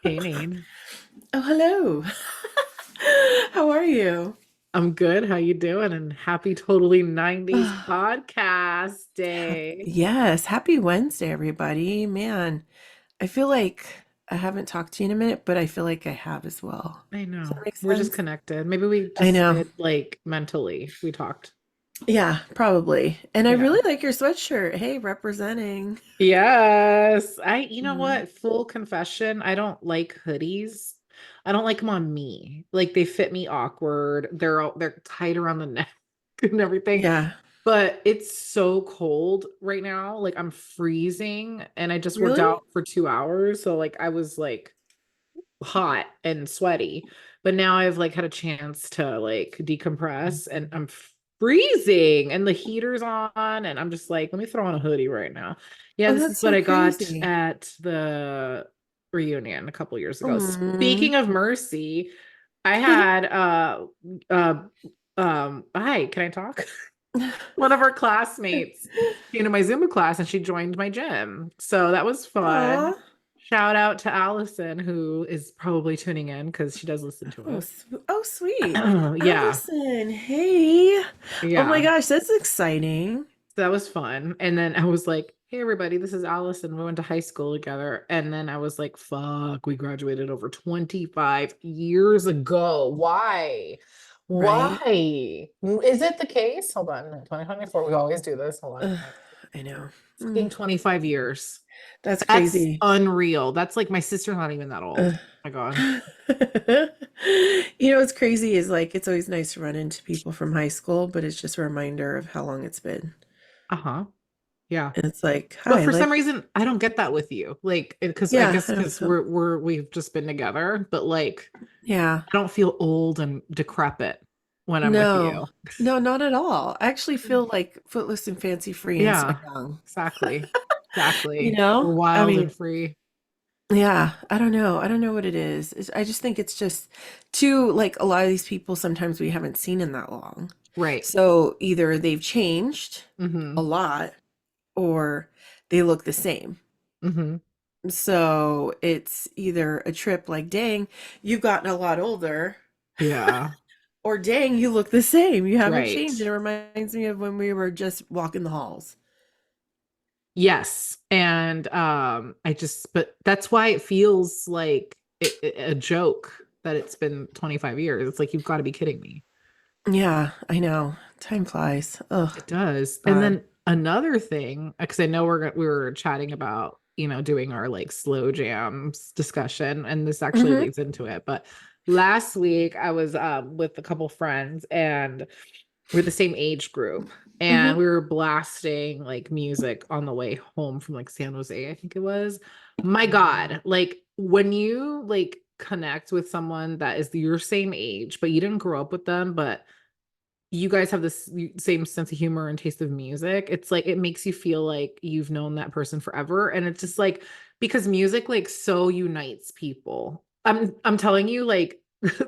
Hey, Nate. Oh, hello. How are you? I'm good. How you doing? And happy totally 90s podcast day. Yes, happy Wednesday, everybody. Man, I feel like I haven't talked to you in a minute, but I feel like I have as well. I Does that know. make We're just sense? connected. Maybe we I just know. did like mentally. We talked. Yeah, probably. And I Yeah. really like your sweatshirt. Hey, representing. Yes. You know Mhm. what? Full confession, I don't like hoodies. I don't like them on me. Like they fit me awkward. They're tight around the neck and everything. Yeah. But it's so cold right now. Like I'm freezing and I just worked Really? out for 2 hours. So like I was like hot and sweaty. But now I've like had a chance to like decompress and I'm freezing and the heater's on and I'm just like, let me throw on a hoodie right now. Yeah, Oh, this is that's what so I got crazy. at the reunion a couple years ago. Mm. Speaking of mercy, I had uh hi, can I talk? One of our classmates came to my Zumba class and she joined my gym. So that was fun. Aw. Shout out to Allison, who is probably tuning in because she does listen to Oh, us. sweet. Yeah, Allison, hey. Oh my yeah. gosh, that's exciting. So that was fun. And then I was like, hey, everybody, this is Allison. We went to high school together. And then I was like, fuck, we graduated over 25 years ago. Why? Right? Why? Is it the case? Hold on. 2024. We always do this. Hold on. Ugh, I know. Fucking 25 years. That's That's crazy. unreal. That's like my sister's not even that old. Ugh. Oh my God. What's crazy is like it's always nice to run into people from high school, but it's just a reminder of how long it's been. Uh-huh. Yeah. And it's like, But hi, for some like, reason, I don't get that with you. Like, because I yeah, guess I don't because feel, we've just been together, but like yeah. I don't feel old and decrepit when I'm with No, you. no, not at all. I actually feel like footloose and fancy free and so Yeah, young. exactly. Exactly. We're I wild mean, and free. yeah, I don't know. I don't know what it is. I just think it's just too, like a lot of these people sometimes we haven't seen in that long. Right. So either they've changed a Mm-hmm. lot or they look the same. Mm-hmm. So it's either a trip like, dang, you've gotten a lot older, Yeah. or dang, you look the same. You haven't Right. changed. And it reminds me of when we were just walking the halls. Yes. And but that's why it feels like a joke that it's been 25 years. It's like you've got to be kidding me. Yeah, I know. Time flies. Oh, It does. And God. then another thing, because I know we were chatting about, doing our like slow jams discussion, and this actually Hmm. leads into it. But last week I was with a couple friends and we're the same age group and Hmm. we were blasting like music on the way home from like San Jose, I think it was. My God, like when you like connect with someone that is your same age, but you didn't grow up with them, but you guys have this same sense of humor and taste of music, it's like it makes you feel like you've known that person forever. And it's just like because music like so unites people. I'm telling you, like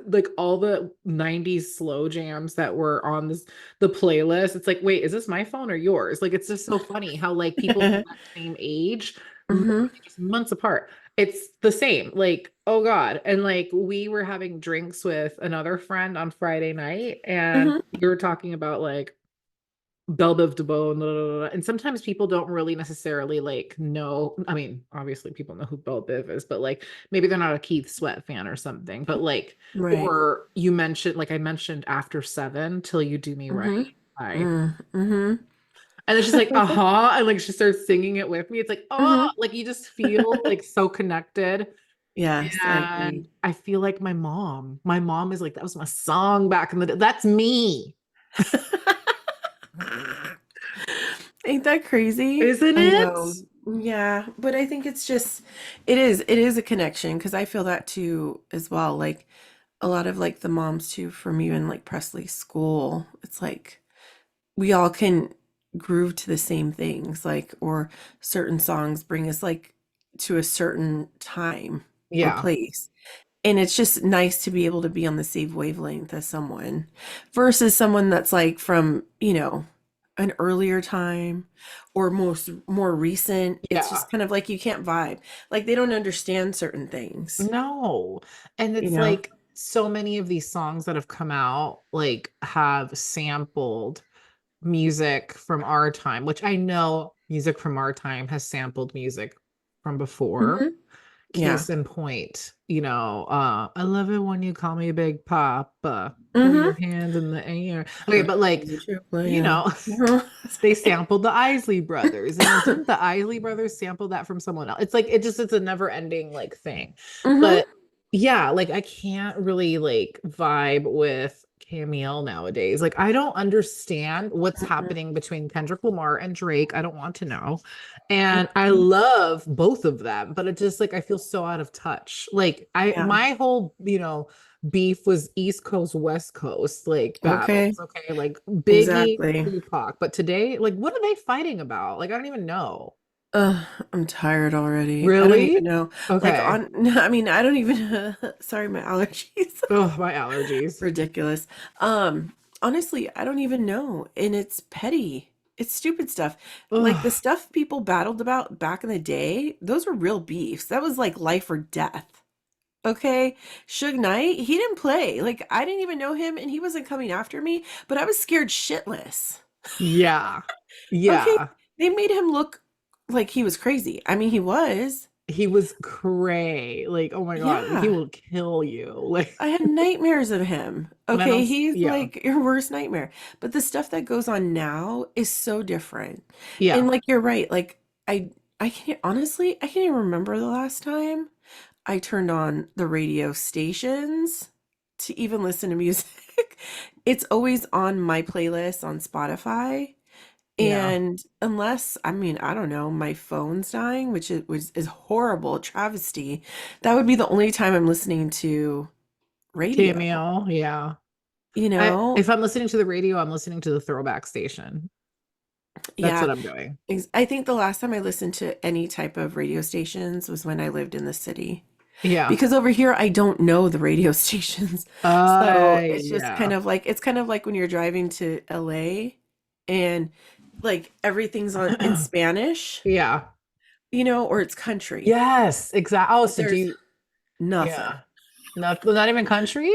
like all the 90s slow jams that were on the playlist, it's like, wait, is this my phone or yours? Like it's just so funny how like people from that same age, Hmm. literally just months apart, it's the same. Like, oh God. And like we were having drinks with another friend on Friday night, and Hmm. we were talking about like Belle Biv DeVoe and, blah, blah, blah. And sometimes people don't really necessarily like know. I mean, obviously people know who Belle Biv is, but like maybe they're not a Keith Sweat fan or something. But like, Right. or you mentioned, like I mentioned After Seven, Till You Do Me Right. Hmm. Hi. Hmm. And then she's like, uh-huh. And like she starts singing it with me. It's like, oh, Hmm. like you just feel like so connected. Yes, I agree. And I feel like my mom. My mom is like, that was my song back in the day. That's me. Ain't that crazy? Isn't I it? know. Yeah, but I think it's just it is a connection because I feel that too as well. Like a lot of like the moms too from even like Presley's school. It's like we all can groove to the same things, like or certain songs bring us like to a certain time or Yeah. place. And it's just nice to be able to be on the same wavelength as someone versus someone that's like from, an earlier time or more recent, it's Yeah. just kind of like you can't vibe. Like they don't understand certain things, No. And you it's know? like so many of these songs that have come out like have sampled music from our time, which I know music from our time has sampled music from before. Hmm. Yeah. Case in point, I love it when you call me Big Papa. Put Hmm. your hands in the air. Okay, but like, Is it you playing? know, they sampled the Isley Brothers. And then didn't the Isley Brothers sample that from someone else? It's like it's a never ending like thing. Hmm. But yeah, like I can't really like vibe with Camille nowadays. Like I don't understand what's happening between Kendrick Lamar and Drake. I don't want to know. And I love both of them, but it just like I feel so out of touch. Like I Yeah. my whole, beef was East Coast, West Coast, like Okay. battles. Okay. Like Biggie, Exactly. Tupac. But today, like, what are they fighting about? Like, I don't even know. I'm tired already. I don't even Really? know. Like Okay. I mean, I don't even sorry, my allergies. Oh, my allergies. Ridiculous. Honestly, I don't even know. And it's petty. It's stupid stuff. Like the Ugh. stuff people battled about back in the day, those were real beefs. That was like life or death. Okay. Suge Knight, he didn't play. Like I didn't even know him and he wasn't coming after me, but I was scared shitless. Yeah. Okay. Yeah. They made him look like he was crazy. I mean, he was. He was cray. Like, oh my God, he Yeah. will kill you. Like, I had nightmares of him. and I don't, Okay, he's yeah. like your worst nightmare. But the stuff that goes on now is so different. And Yeah. like you're right, like I can't honestly, I can't even remember the last time I turned on the radio stations to even listen to music. It's always on my playlist on Spotify. Yeah. And unless, I mean, I don't know, my phone's dying, which is horrible, travesty, that would be the only time I'm listening to radio. Cameo. Yeah. You I know? if I'm listening to the radio, I'm listening to the throwback station. That's Yeah. what I'm doing. I think the last time I listened to any type of radio stations was when I lived in the city. Yeah. Because over here I don't know the radio stations. So it's just Yeah. it's kind of like when you're driving to LA and like everything's on in Spanish, Yeah. or it's country. Yes, exactly. Oh, But so do there's you, nothing. yeah. Not even country?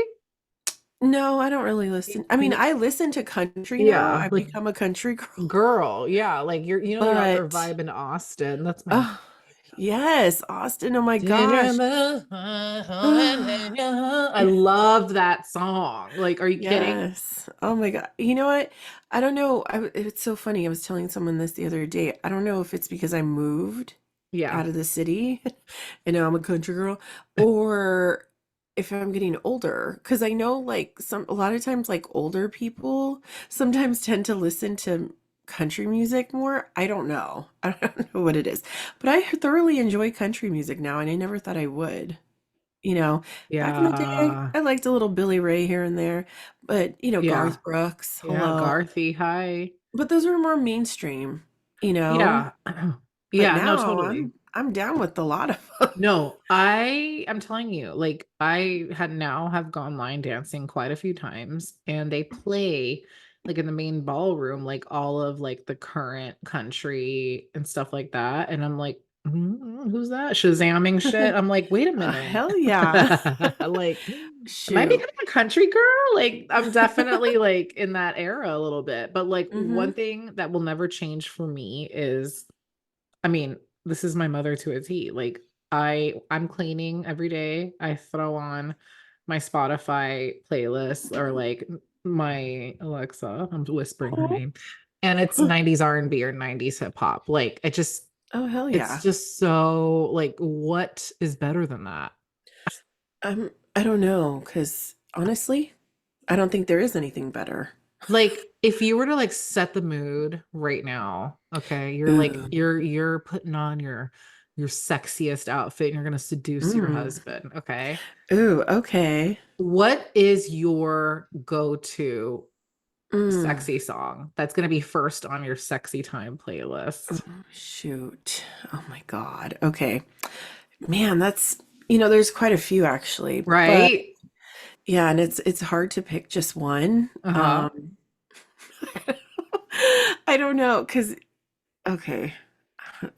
No, I don't really listen. I mean, I listen to country now. Yeah, I've like become a country girl. girl. Yeah, like you're out there But vibing Austin. That's my oh, yes, Austin. Oh my Did you gosh. move my heart and your heart? I love that song. Like, are you kidding? Yes. Oh my God. You know what? I don't know. It's so funny. I was telling someone this the other day. I don't know if it's because I moved Yeah. out of the city and now I'm a country girl, or if I'm getting older. Because I know like a lot of times like older people sometimes tend to listen to country music more. I don't know. I don't know what it is. But I thoroughly enjoy country music now, and I never thought I would. You know, back in the day, Yeah. I liked a little Billy Ray here and there, but Yeah. Garth Brooks, Yeah. hello. Garthy. Hi. But those are more mainstream, you know. Yeah. But Yeah. No, now totally. I'm down with a lot of them. No, I'm telling you, like I had now have gone line dancing quite a few times and they play like in the main ballroom, like all of like the current country and stuff like that. And I'm like, who's that? Shazamming shit. I'm like, wait a minute. Hell yeah. Like, am I Shoot. becoming a country girl? Like, I'm definitely like in that era a little bit. But like one Hmm. thing that will never change for me is I mean, this is my mother to a T. Like I'm cleaning every day. I throw on my Spotify playlist or like my Alexa, I'm whispering her Oh, name. And it's 90s R&B or 90s hip hop. Like oh hell it's yeah. just so like what is better than that? I don't know, because honestly, I don't think there is anything better. Like if you were to like set the mood right now, okay, you're like Ooh. you're putting on your sexiest outfit and you're gonna seduce your Mm. husband, okay? Ooh, okay. What is your go-to Mm. sexy song that's gonna be first on your sexy time Oh, playlist? shoot. Oh my God. Okay. Man, there's quite a few actually, but Right? yeah, and it's hard to pick just one. Uh-huh. I I don't know, because okay.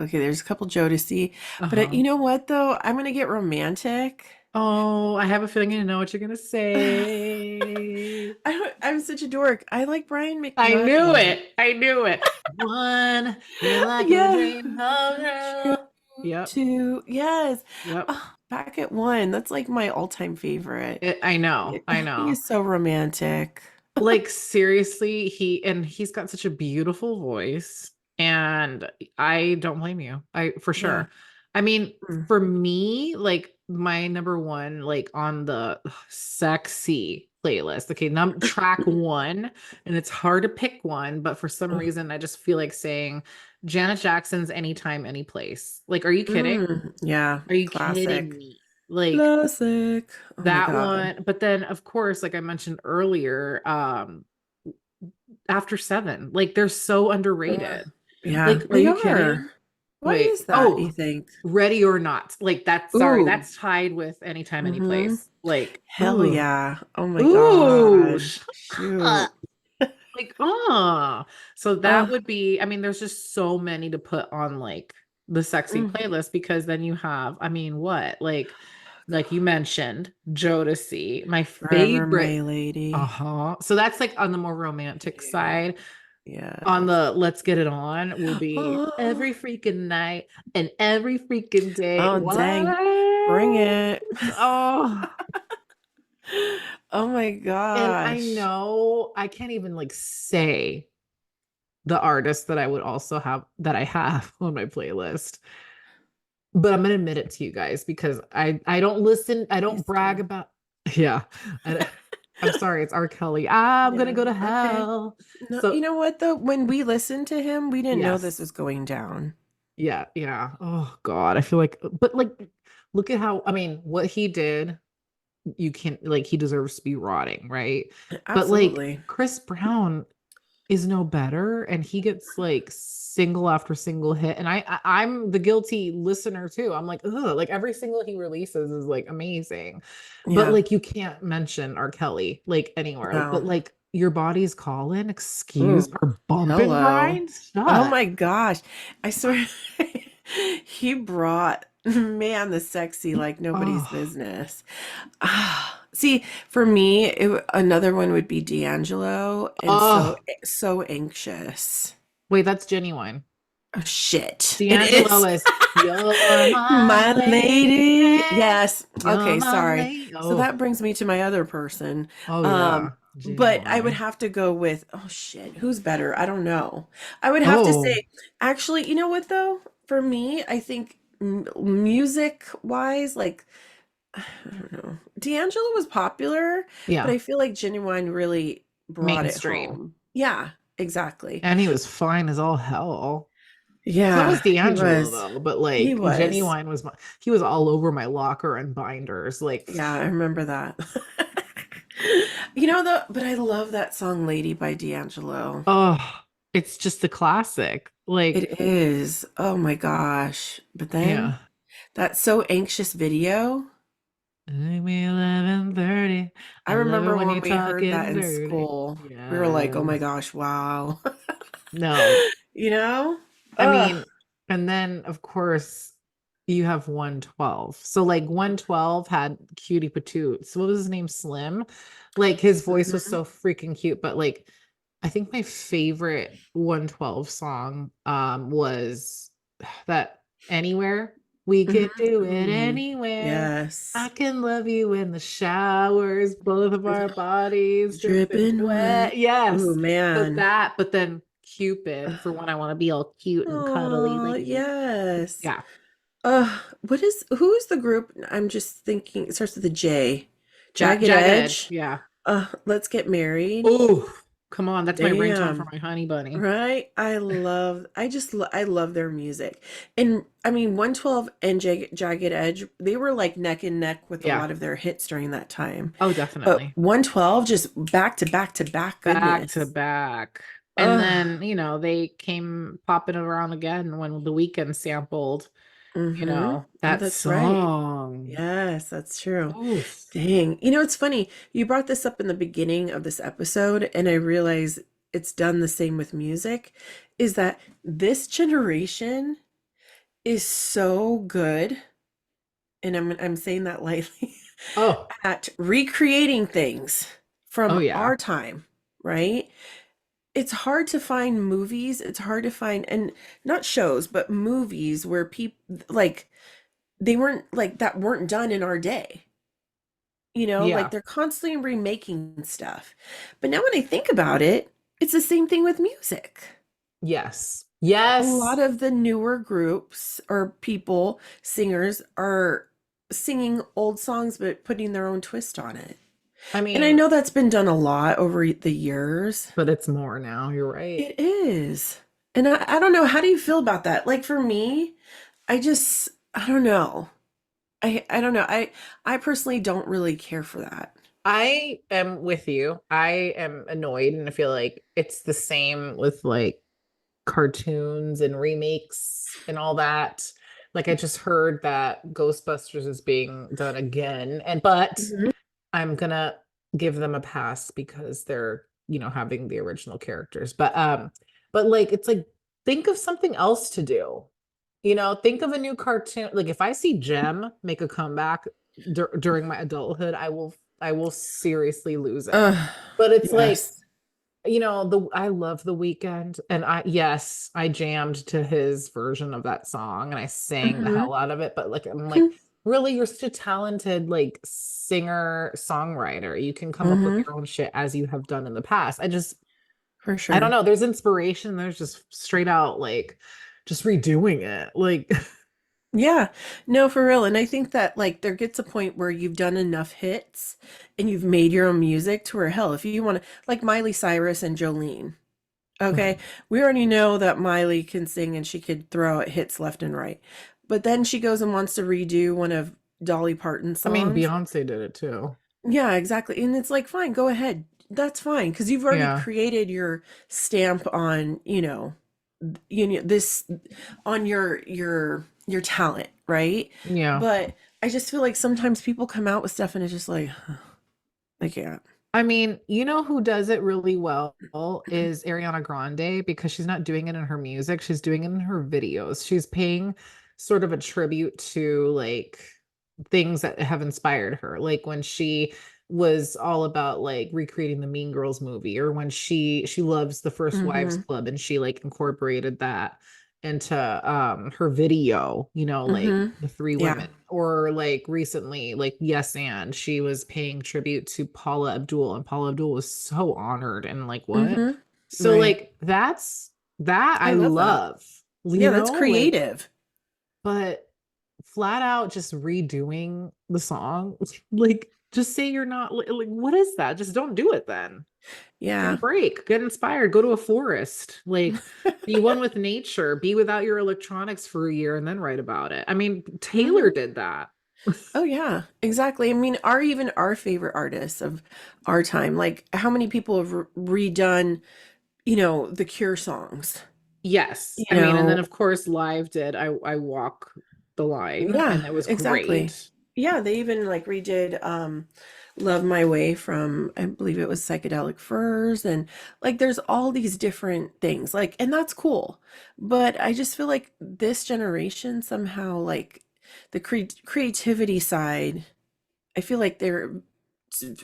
Okay, there's a couple Jodeci, but Uh-huh. you know what though? I'm gonna get romantic. Oh, I have a feeling I know what you're gonna say. I'm such a dork. I like Brian I knew McKnight. it. I knew it. One, you're like a Yeah. dream come True. true. Yep. Two. Yes. Yep. Oh, back at one. That's like my all-time favorite. I know. He I he know. is so romantic. Like seriously, he's got such a beautiful voice, and I don't blame you. I for Yeah. sure. I mean, Mm. for me, like my number one, like on the sexy playlist. Okay, track one, and it's hard to pick one, but for some reason, I just feel like saying Janet Jackson's "Anytime, Anyplace." Like, are you kidding? Yeah. Are you kidding Classic. me? Like Classic. Oh my that God. one, but then of course, like I mentioned earlier, After Seven, like they're so Ugh. underrated. Yeah, Like, are they you are. kidding? Why Wait, is that, you oh, think? Ready or Not. Like that's sorry, Ooh. that's tied with Anytime, Mm-hmm. Anyplace. Like, Hell ooh, yeah. Oh my ooh, God. shut up. Shoot. Like, so that Uh, would be, I mean, there's just so many to put on like the sexy mm, playlist because then you have, I mean, what? Like you mentioned, Jodeci, my Forever favorite. My Lady. Uh-huh. So that's like on the more romantic Yeah. side. On Yes. the Let's Get It On will be Oh, every freaking night and every freaking day. oh dang. Bring What? it. Oh, Oh my and I gosh. know I can't even like say the artist that I would also have that I have on my playlist. But I'm gonna admit it to you guys because I don't listen, I don't Please brag do. about yeah. I, I'm sorry, it's R. Kelly. I'm gonna Yeah. go to Okay. hell. No, you So know what though? When we listened to him, we didn't know this yes. was going down. Yeah, yeah. Oh God. I feel like but like look at how I mean what he did, you can't like he deserves to be rotting, right? But like Absolutely. Chris Brown is no better and he gets like single after single hit and I'm the guilty listener too. I'm like, ugh, like every single he releases is like amazing, but Yeah. like you can't mention R. Kelly like anywhere, but No. like Your Body's Calling, excuse Ooh. our bump and Hello. grind, Oh shut. my gosh. I swear he brought man the sexy like nobody's Oh, business. Ah, see, for me, another one would be D'Angelo and oh, so anxious. wait, that's Genuine. Oh shit. It D'Angelo is. is You're my My lady, lady. Yes. you're Okay, my sorry. lady. So Oh, that brings me to my other person. oh Um, yeah, but I would Genuine. have to go with, oh shit, who's better? I don't know. I would have to Oh, say, actually, you know what though? For me, I think music wise, like, I don't know. D'Angelo was popular, but yeah, I feel like Genuine really brought it mainstream. home. Yeah, exactly. And he was fine as all hell. So was Yeah, he D'Angelo was. though, but He like was. Genuine was he was all over my locker and binders. Like, Yeah, I remember that. You know but I love that song Lady by D'Angelo. oh, it's just a classic. Like, It is. Oh my gosh. But then yeah. that So Anxious video, Maybe 11:30. I I love it remember when when you we heard that talking in dirty. school. We were like, oh my Yes. gosh, wow. No, You know? I Ugh. mean, and then of course you have 112. So like 112 had Cutie Patootie. So what was his name? Slim. Like his voice was Mhm. so freaking cute. But like I think my favorite 112 song was that Anywhere. We Mhm. can do it Mm. anywhere. I Yes. can love you in the showers, both of our bodies dripping Dripping wet. wet. Oh Yes. So man. that, but then Cupid for when I want to be all cute and cuddly, Oh, like yes. yeah, Who's the group? I'm just thinking, it starts with a J. Jagged Jagged Edge. Edge. Yeah. Let's Get Married. Oh, come on, that's my ringtone for Damn. my honey bunny. Right? I love their music. And I mean, 112 and Jagged Edge, they were like neck and neck with a Yeah. lot of their hits during that time. Oh, But definitely. 112 just back to back to back Back to goodness. back. And Ugh. then, they came popping around again when the weekend sampled, Mm-hmm. Oh, that that's right. song. Yes, that's true. Oof. Dang. You know, it's funny. You brought this up in the beginning of this episode, and I realize it's done the same with music. is that this generation is so good, and I'm saying that lightly, Oh, at recreating things oh from yeah. our time, right? It's hard to find movies, it's hard to find, and not shows, but movies where people like they weren't like that weren't done in our day. Like Yeah. they're constantly remaking stuff. But now when I think about it, it's the same thing with music. Yes. A lot Yes. of the newer groups or people, singers, are singing old songs but putting their own twist on it. I And I mean, know that's been done a lot over the years. but it's more now. You're right. It is. And I don't know. How do you feel about that? Like for me, I don't know. I don't know. I personally don't really care for that. I am with you. I am annoyed, and I feel like it's the same with like cartoons and remakes and all that. Like I just heard that Ghostbusters is being done again, and but Mhm. I'm gonna give them a pass because they're, having the original characters. But like it's like think of something else to do. Think of a new cartoon. Like if I see Gem make a comeback during my adulthood, I will seriously lose it. But it's like, Yes. the I love The Weekend, and I jammed to his version of that song and I sang the Hmm. hell out of it, but like I'm like, really, you're such a talented like singer songwriter. You can come up with Hmm. your own shit as you have done in the past. For I don't sure. know, there's inspiration, there's just straight out like just redoing it. Like Yeah. No, for real. And I think that like there gets a point where you've done enough hits and you've made your own music to where hell, if you want to, like Miley Cyrus and Jolene. Okay. We already know that Miley can sing and she could throw out hits left and right. But then she goes and wants to redo one of Dolly Parton's I mean, songs. Beyonce did it too. Yeah, exactly. And it's like, fine, go ahead. That's fine because you've already Yeah. created your stamp on, this on your talent, right? Yeah. But I just feel like sometimes people come out with stuff and it's just like, I can't. I mean, you know who does it really well is Ariana Grande, because she's not doing it in her music, she's doing it in her videos. She's paying sort of a tribute to like things that have inspired her. Like when she was all about like recreating the Mean Girls movie, or when she loves the First Wives Mm-hmm. Club and she like incorporated that into her video, like Mm-hmm. the three Yeah. women. Or like recently, like Yes and she was paying tribute to Paula Abdul, and Paula Abdul was so honored and like what? Mm-hmm. So Right. like that I I love that. love, Yeah, that's like, creative. but flat out just redoing the song, like just say you're not like, what is that? Just don't do it then. Take a Yeah. break, get inspired, go to a forest, like be one with nature, be without your electronics for a year and then write about it. I mean, Taylor Mm-hmm. did that. Oh yeah, exactly. I mean, even our favorite artists of our time, like how many people have redone, the Cure songs, Yes. you I mean, and then know? of course Live did I Walk the Line, Yeah, and it was exactly. great. Yeah, they even like redid Love My Way from, I believe it was Psychedelic Furs, and like there's all these different things. Like, and that's cool. But I just feel like this generation somehow like the creativity side, I feel like they're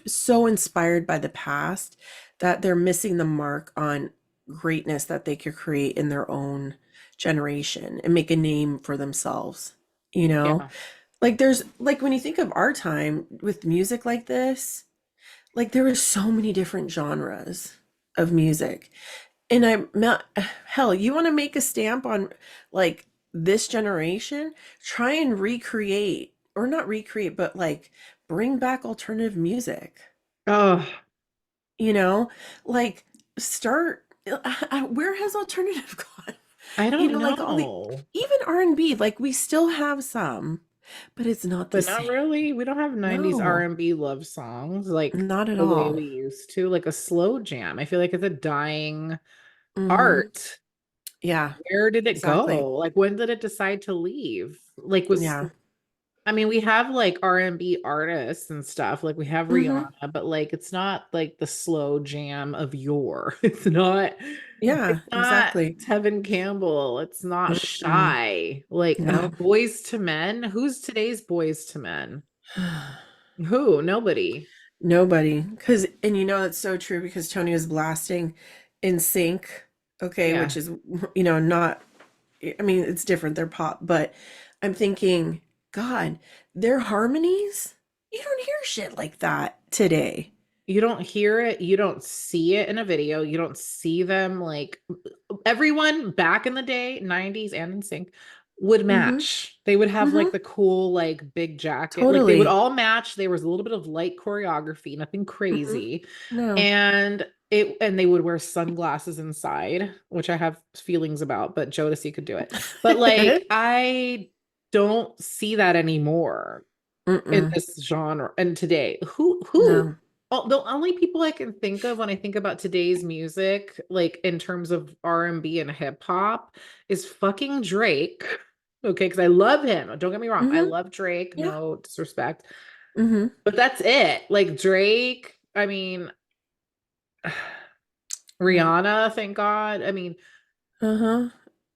so inspired by the past that they're missing the mark on greatness that they could create in their own generation and make a name for themselves, you know? Yeah. Like there's like when you think of our time with music like this, like there were so many different genres of music. And hell, you want to make a stamp on like this generation, try and recreate or not recreate, but like bring back alternative music, Oh, you know? Like start where has alternative gone? I don't Like all the know. even R&B, like we still have some, but it's not the But not same. really. We don't have 90s No, R&B love songs like not at the way all. we used to, like a slow jam. I feel like it's a dying Hmm. art. Yeah, Where did it exactly. go? Like when did it decide to leave? Like was Yeah. I mean, we have like R&B artists and stuff. Like we have Hmm. Rihanna, but like it's not like the slow jam of yore. It's Yeah, not exactly. Tevin Campbell. It's not Mm-mm. Shy. Like Nope. Boys to Men. Who's today's Boys to Men? Who? Nobody. Nobody. Because, and you know, that's so true because Tony was blasting in sync, okay, which Yeah. is, not, I mean, it's different. They're pop, but I'm thinking, God, their harmonies, you don't hear shit like that today. You don't hear it, you don't see it in a video, you don't see them like everyone back in the day, 90s and in sync would Mm-hmm. match. They would have like Mm-hmm. the cool like big jacket. Like they would Totally. all match. There was a little bit of light choreography, nothing Mm-hmm. crazy. No. And they would wear sunglasses inside, which I have feelings about, but Jodeci could do it. But like I don't see that anymore in Mm-mm. this genre and today. Who No. the only people I can think of when I think about today's music, like in terms of R&B and hip hop, is fucking Drake. Okay, because I love him. Don't get me wrong. I Mm-hmm. love Drake, Yeah. no disrespect. Mm-hmm. But that's it. Like Drake, I mean, Right. Rihanna, thank God. I mean, Uh-huh.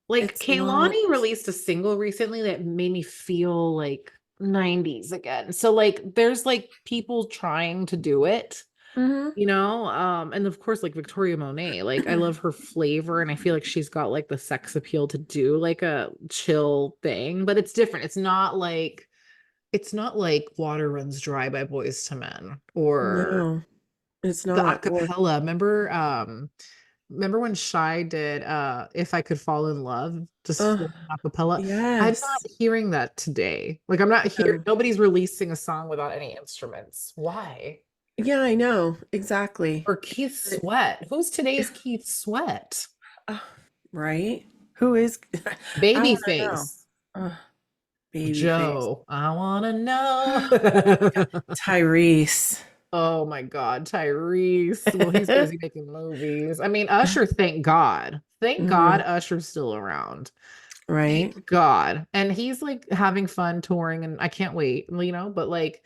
like It's not. Kaylani released a single recently that made me feel like 90s again. So like there's like people trying to do it, Mm-hmm. and of course like Victoria Monet. Like I love her flavor and I feel like she's got like the sex appeal to do like a chill thing, but it's different. It's not like Water Runs Dry by Boys to Men or No, it's the not. Or acapella. Remember when Shy did If I Could Fall in Love, just uh full acapella? I'm not yes. hearing that today. Like I'm not here, No. nobody's releasing a song without any instruments. Why? Yeah, I know. Exactly. Or Keith But, Sweat. Who's today's Keith Sweat? uh, right? Who is I want to know. Babyface. Uh, baby face. Joe. I wanna know. Tyrese. Oh my God, Tyrese. Well, he's busy making movies. I mean, Usher, thank God. Thank God Mhm. Usher's still around. Right? Thank God. And he's like having fun touring, and I can't wait, but like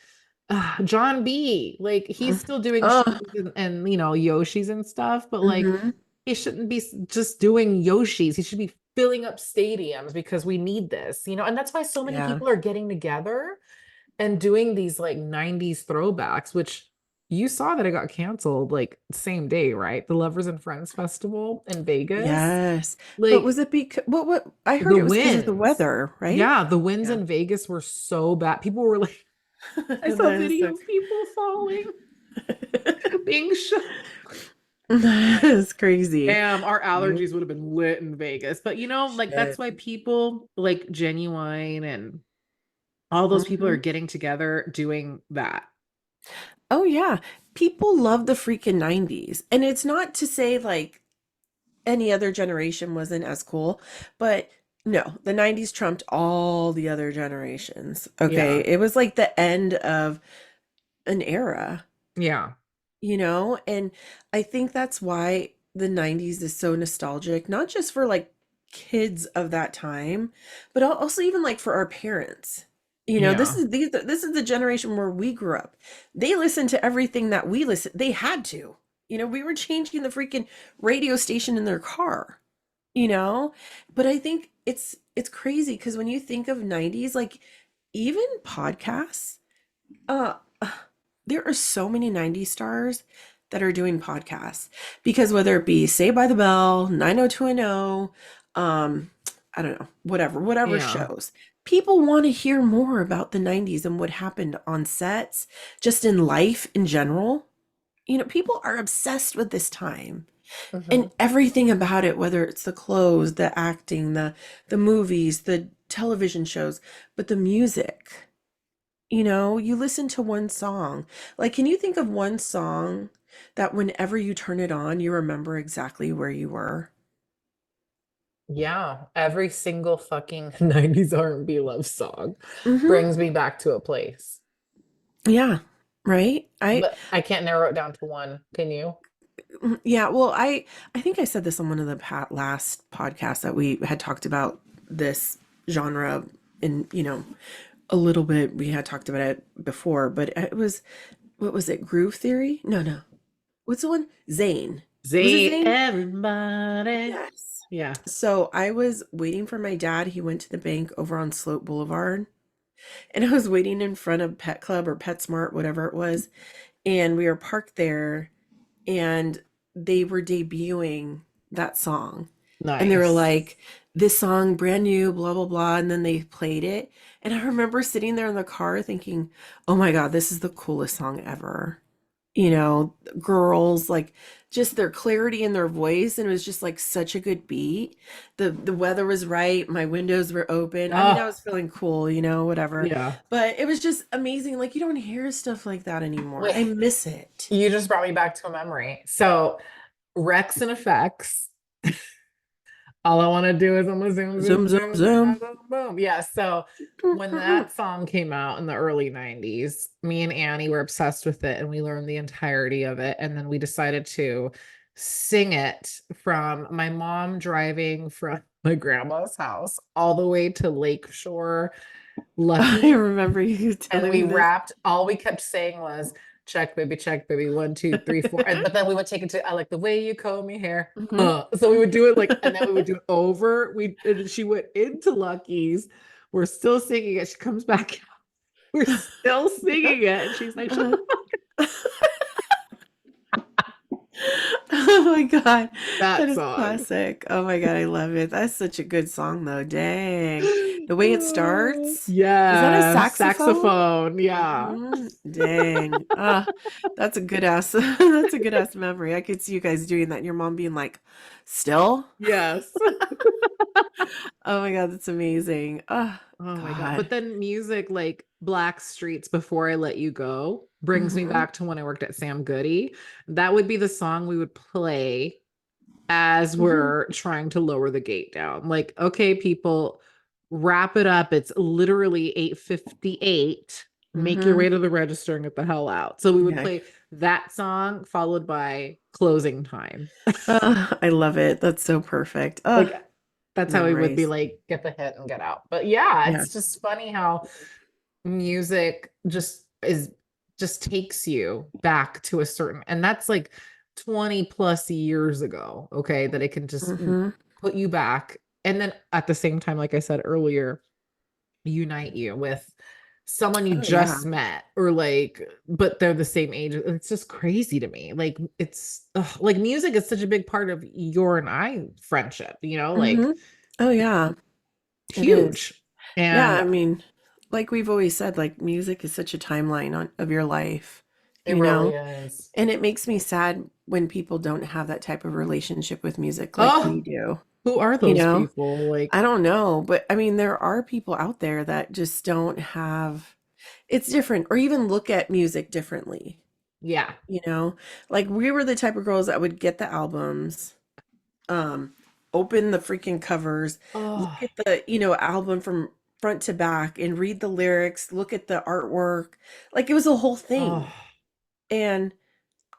John B, like he's still doing shows Oh. and Yoshi's and stuff, but like Hmm. he shouldn't be just doing Yoshi's. He should be filling up stadiums because we need this, and that's why so many Yeah. people are getting together and doing these like 90s throwbacks, which you saw that it got canceled like same day, right? The Lovers and Friends Festival in Vegas. Yes. But was Like it because what I heard the it was because of the winds. weather, right? Yeah, the winds Yeah. in Vegas were so bad. People were like, I saw That is video so of people falling, being shook. that is crazy. Damn, our Right? allergies would have been lit in Vegas. But like that's Shit. why people like Genuine and all those people are Hmm. getting together doing that. Oh yeah. People love the freaking 90s. And it's not to say like any other generation wasn't as cool, but no, the 90s trumped all the other generations. Okay. Yeah. It was like the end of an era, Yeah. and I think that's why the 90s is so nostalgic, not just for like kids of that time, but also even like for our parents. This Yeah. is this is the generation where we grew up. They listened to everything that we listened. They had to. We were changing the freaking radio station in their car, you know? But I think it's crazy because when you think of 90s, like even podcasts, uh there are so many 90s stars that are doing podcasts because whether it be Say by the Bell, 90210, I don't know, whatever Yeah. shows. People want to hear more about the 90s and what happened on sets, just in life in general. People are obsessed with this time and Mhm. everything about it, whether it's the clothes, the acting, the movies, the television shows, but the music. You listen to one song. Like, can you think of one song that whenever you turn it on, you remember exactly where you were? Yeah, every single fucking 90s R&B love song Mm-hmm. brings me back to a place. Yeah. Right? But I can't narrow it down to one. Can you? Yeah, well, I think I said this on one of the last podcasts that we had talked about this genre in, a little bit. We had talked about it before, but it was, what was it? Groove Theory? No, no. What's the one? Zayn. Was it See Zayn? everybody. Yes. Yeah. So I was waiting for my dad. He went to the bank over on Sloat Boulevard, and I was waiting in front of Pet Club or PetSmart, whatever it was. And we were parked there, and they were debuting that song. And they were Nice. like, this song, brand new, blah, blah, blah. And then they played it. And I remember sitting there in the car thinking, oh my God, this is the coolest song ever. You know, girls, like just their clarity in their voice. And it was just like such a good beat. The weather was right. My windows were open. I mean, I Oh, was feeling cool, you know, whatever. yeah. But it was just amazing. Like you don't hear stuff like that anymore. Wait, I miss it. you just brought me back to a memory. So, Rex and Effects. All I want to do is I'm gonna zoom, Zoom, zoom, zoom, zoom, zoom. boom, boom, boom. Yeah. So when that song came out in the early 90s, me and Annie were obsessed with it and we learned the entirety of it. And then we decided to sing it from my mom driving from my grandma's house all the way to Lakeshore, I Lucky. remember you And telling we me this. rapped, all we kept saying was check baby, 1 2 3 4. And but then we would take it to I like the way you comb your hair. Hmm. So we would do it like, and then we would do it over. And she went into Lucky's. We're still singing it. She comes back. We're still singing it. And she's like, shut Uh, the fuck oh my God. That that is song. classic. Oh my God. I love it. That's such a good song, though. Dang. The way it starts. Is that a Yeah, saxophone? saxophone. Yeah. Hmm. Dang. That's a good ass. That's a good ass memory. I could see you guys doing that and your mom being like, still? Yes. Oh my God. That's amazing. Oh Oh my God. But God. then music like Black Streets Before I Let You Go brings me Hmm. back to when I worked at Sam Goody. That would be the song we would play as Hmm. we're trying to lower the gate down. Like, okay, people, wrap it up. It's literally 8:58. Make your Hmm. way to the register and get the hell out. So we would Yeah. play that song followed by closing time. I love it. That's so perfect. Like that's how we would be Memories. like, get the hit and get out. But yeah, Yeah. it's just funny how music just takes you back to a certain, and that's like 20 plus years ago, okay, that it can just Hmm. put you back, and then at the same time, like I said earlier, unite you with someone you Oh yeah. just met, or like, but they're the same age. It's just crazy to me. Like it's like music is such a big part of your and I friendship, like Hmm. Oh yeah. It is. huge. Yeah. And I mean, like we've always said, like music is such a timeline of your life, it you really know? is. And it makes me sad when people don't have that type of relationship with music like we Oh, do, who are you those know? people? I Like, don't know, but I mean, there are people out there that just don't have, it's different, or even look at music differently, yeah. you know? Like we were the type of girls that would get the albums, um, open the freaking covers, look Oh, at the, album from front to back and read the lyrics, look at the artwork. Like it was a whole oh, thing. And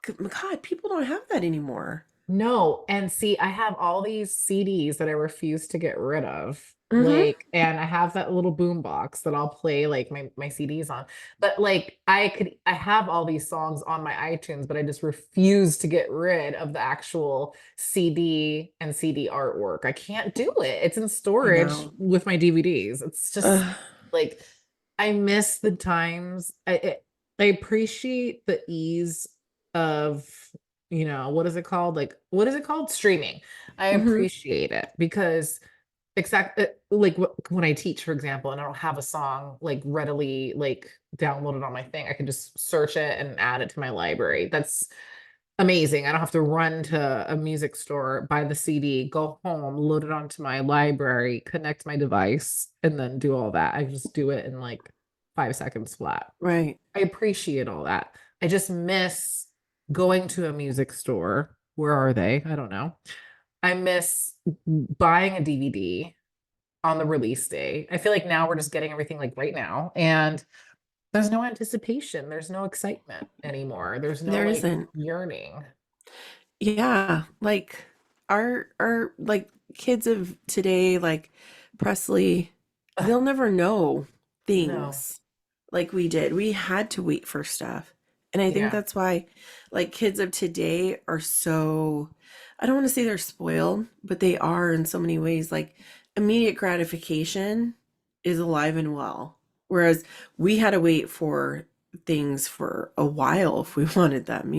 God, people don't have that anymore. no. And see, I have all these CDs that I refuse to get rid of. Hmm. Like, and I have that little boom box that I'll play like my CDs on. But like I have all these songs on my iTunes, but I just refuse to get rid of the actual CD and CD artwork. I can't do it. It's in I storage know. with my DVDs. It's just Ugh. like I miss the times. I appreciate the ease of, what is it called? Like, what is it called? Streaming. I Hmm. appreciate it because like when I teach, for example, and I don't have a song like readily like downloaded on my thing, I can just search it and add it to my library. That's amazing. I don't have to run to a music store, buy the CD, go home, load it onto my library, connect my device, and then do all that. I just do it in like 5 seconds flat. Right. I appreciate all that. I just miss going to a music store. Where are they? I don't know. I miss buying a DVD on the release day. I feel like now we're just getting everything like right now, and there's no anticipation. There's no excitement anymore. There's no There like isn't. yearning. Yeah. Like our like kids of today, like Presley, Ugh, they'll never know No. things like we did. We had to wait for stuff. And I think Yeah. that's why like kids of today are so, I don't want to say they're spoiled, but they are in so many ways. Like immediate gratification is alive and well. Whereas we had to wait for things for a while if we wanted them,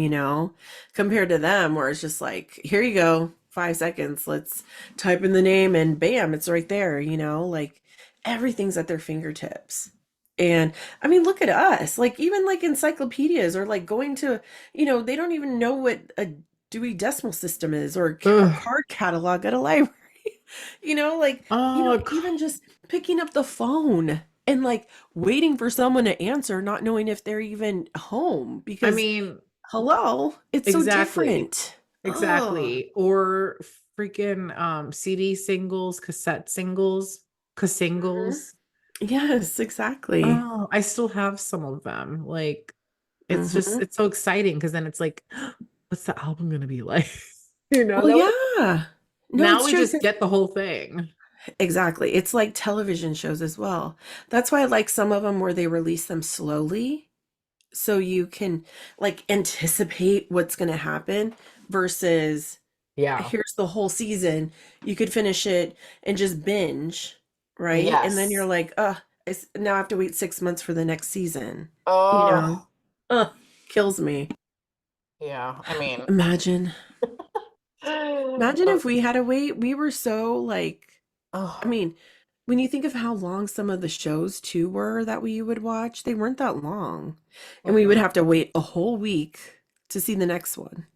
compared to them where it's just like, here you go, 5 seconds, let's type in the name and bam, it's right there, like everything's at their fingertips. And I mean, look at us. Like even like encyclopedias or like going to, they don't even know what a Dewey Decimal System is or a Ugh. card catalog at a library. Like, Oh, even just picking up the phone and like waiting for someone to answer, not knowing if they're even home I because mean, hello, it's so exactly. different. Oh, Exactly. Or freaking CD singles, cassette singles, mhm. casingles. Yes, exactly. Oh, I still have some of them. Like it's just Hmm. it's so exciting because then it's like, what's the album gonna be like? Well, yeah. No, Now it's we true. just get the whole thing. Exactly. It's like television shows as well. That's why I like some of them where they release them slowly so you can like anticipate what's going to happen versus Yeah. here's the whole season. You could finish it and just binge, right? And then you're Yes. like, now I have to wait 6 months for the next season. You know? Oh, Kills me. yeah. I mean, Imagine. Imagine but if we had to wait. We were so like, I oh, mean, when you think of how long some of the shows too were that we would watch, they weren't that long. And we would mm-mm. have to wait a whole week to see the next one,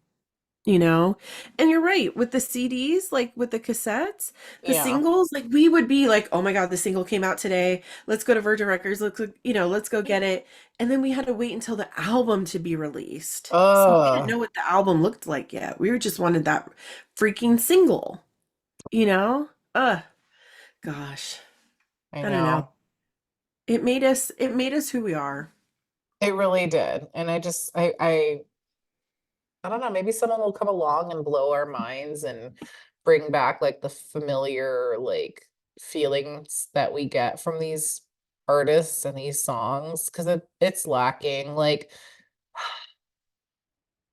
you know? And you're right, with the CDs, like with the cassettes, the Yeah. singles, like we would be like, "Oh my God, the single came out today. Let's go to Virgin Records. Let's go get it." And then we had to wait until the album to be released. So we didn't Oh, know what the album looked like yet. We were just wanted that freaking single, you know? Gosh. I I don't know. know. It made us who we are. It really did. And I don't know, maybe someone will come along and blow our minds and bring back like the familiar like feelings that we get from these artists and these songs because it's lacking. Like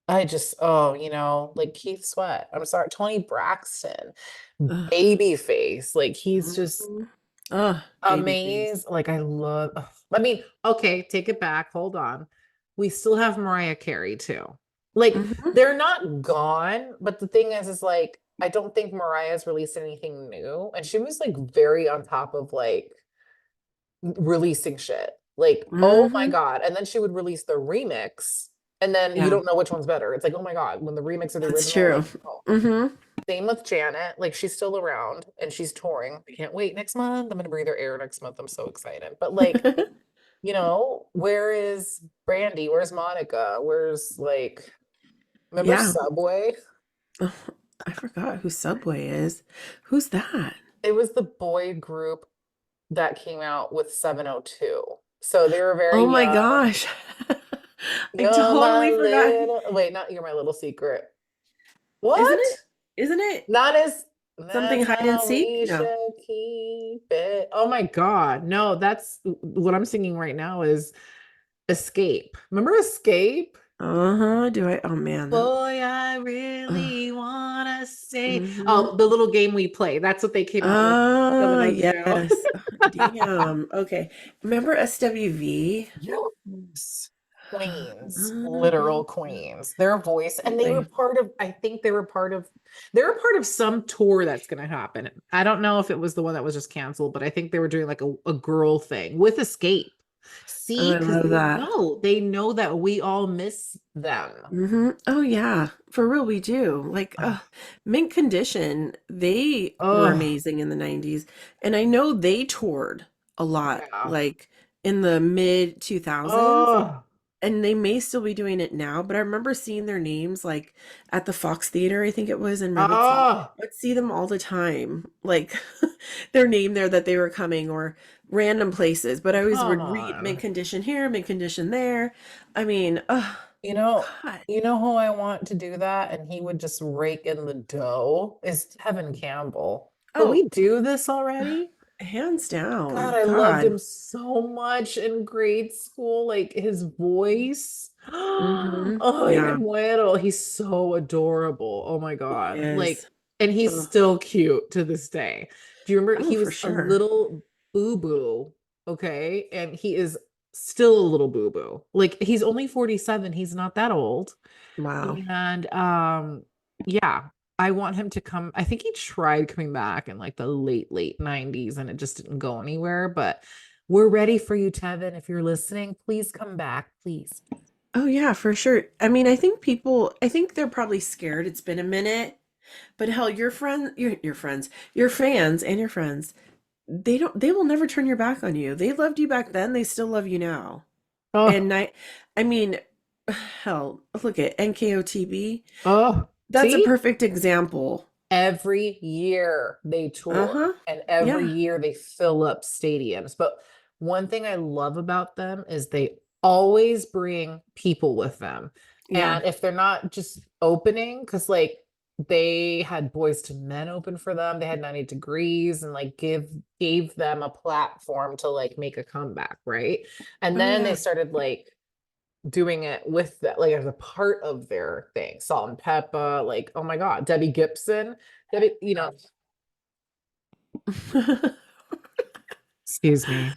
I just, oh, like Keith Sweat. I'm sorry, Tony Braxton, Ugh. Babyface. Like he's just Mhm. Ugh, baby face. amazing. Like I love, ugh. I mean, okay, take it back. Hold on. We still have Mariah Carey too. Like Mhm. they're not gone, but the thing is like I don't think Mariah's released anything new, and she was like very on top of like releasing shit. Like, oh my Mhm. God. And then she would release the remix, and then you Yeah, don't know which one's better. It's like, oh my God, when the remix or the that's original, true. like, oh. Mhm. Same with Janet. Like, she's still around and she's touring. I can't wait next month. I'm gonna breathe her air next month. I'm so excited. But like, where is Brandy? Where's Monica? Where's like, remember Yeah. Subway? Ugh, I forgot who Subway is. Who's that? It was the boy group that came out with 702. So they were very Oh my young. gosh. I You're my totally forgot. little, wait, not you're my little secret. Isn't What? it? Isn't it Not as, something that's hide and how seek? we No. should keep it. Oh my God. No, that's what I'm singing right now is Escape. Remember Escape? Uh-huh. Do I? Oh man, that. Boy, I Ugh. really wanna say. Mhm. Oh, the little game we play. That's what they came out with. Ah, 702. yes. Damn. Okay. Remember SWV? Yes. Queens, literal Uh, queens. Their voice, and they were Totally. part of, I think they were part of some tour that's going to happen. I don't know if it was the one that was just canceled, but I think they were doing like a girl thing with Escape. Oh, See, I because love that. they know that we all miss them. Oh yeah, for real, we do. Like, Oh, Mint Condition, they were oh, amazing in the 90s. And I know they toured a lot, yeah. like in the mid 2000s. Oh, And they may still be doing it now, but I remember seeing their names like at the Fox Theater, I think it was in Redwood City. oh, I'd see them all the time, like their name there that they were coming or random places. But I always come would read mint on. condition here, mint condition there. I mean, You know, God. you know who I want to do that, and he would just rake in the dough is Tevin Campbell. Can Oh, we do this already? Hands God, down. I loved God. him so much in grade school. Like his voice. Mm-hmm. Oh, y me Yeah, muero. He's so adorable. Oh my he God. Like, is. and he's Ugh. still cute to this day. Do you remember Oh, he for was a sure. little boo-boo, okay? And he is still a little boo-boo. Like he's only 47. He's not that old. Wow. And yeah, I want him to come. I think he tried coming back in like the late 90s and it just didn't go anywhere, but we're ready for you, Tevin. If you're listening, please come back, please. Oh yeah, for sure. I mean, I think they're probably scared. It's been a minute, but hell, your friends, your fans and your friends, they will never turn your back on you. They loved you back then, they still love you now. Oh, And I mean, hell, look at NKOTB. oh, That's a see? perfect example. Every year they tour Uh-huh. and every Yeah. year they fill up stadiums. But one thing I love about them is they always bring people with them. Yeah. And if they're not just opening, because like they had Boys to Men open for them, they had 90 Degrees and like gave them a platform to like make a comeback, right? And Oh then they yeah. started like doing it with that, like as a part of their thing. Salt and Pepper, like, oh my God, Debbie Gibson. Debbie, excuse me.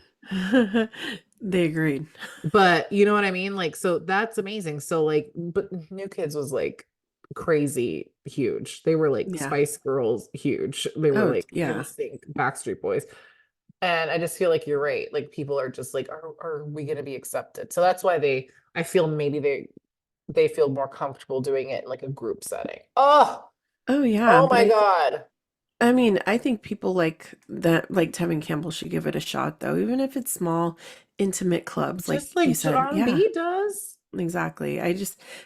They agreed. But you know what I mean? Like, so that's amazing. So, like, but New Kids was like crazy huge. They were like Yeah. Spice Girls huge. They were Oh, like yeah. NSYNC, Backstreet Boys. And I just feel like you're right. Like people are just like, are we gonna be accepted? So that's why I feel maybe they feel more comfortable doing it in like a group setting. Oh, yeah. Oh But my God. I mean, I think people like that, like Tevin Campbell should give it a shot, though, even if it's small, intimate clubs, like Just you like said. Yeah, R&B does. exactly.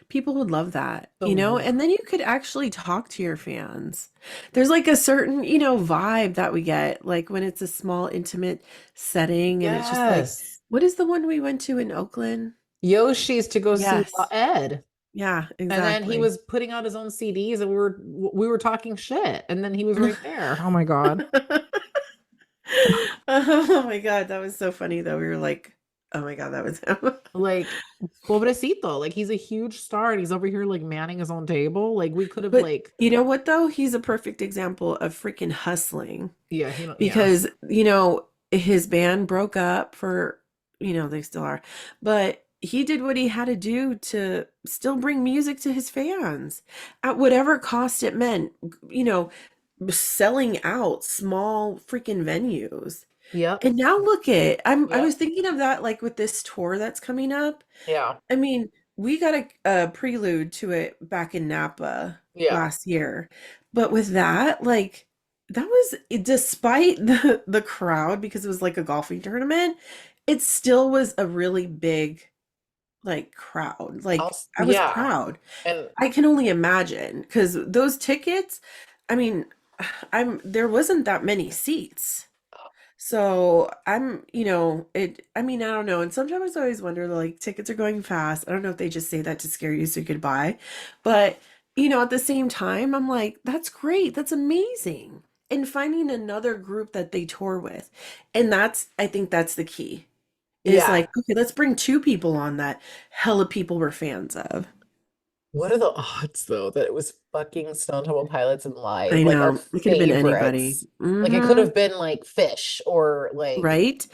People would love that, So and then you could actually talk to your fans. There's like a certain, vibe that we get, like when it's a small, intimate setting, and it's just like, yes. what is the one we went to in Oakland? Yoshi's to go see Yes. Ed. Yeah, And then he exactly. was putting out his own CDs and we were talking shit. And then he was right there. Oh my God. Oh my God, that was so funny though. We were like, oh my God, that was him. Like pobrecito. Like he's a huge star and he's over here like manning his own table. Like we could have But like, you know what though? He's a perfect example of freaking hustling yeah, yeah. because, his band broke up for, they still are, but he did what he had to do to still bring music to his fans at whatever cost it meant, you know, selling out small freaking venues. Yep. And now look at I was Yep. thinking of that like with this tour that's coming up. Yeah. I mean, we got a prelude to it back in Napa Yeah. last year. But with that, like that was despite the crowd because it was like a golfing tournament, it still was a really big like crowd. Like Also, I was yeah. proud. And I can only imagine because those tickets, I mean, there wasn't that many seats. So I mean, I don't know. And sometimes I always wonder, like, tickets are going fast. I don't know if they just say that to scare you so you could buy. But, at the same time, I'm like, that's great. That's amazing. And finding another group that they tour with. And I think that's the key is yeah. like, okay, let's bring two people on that hella people were fans of. What are the odds though that it was fucking Stone Temple Pilots and I Live, like our know. It could have been anybody. favorites? Like it could Mm-hmm. have been like Fish or like Right?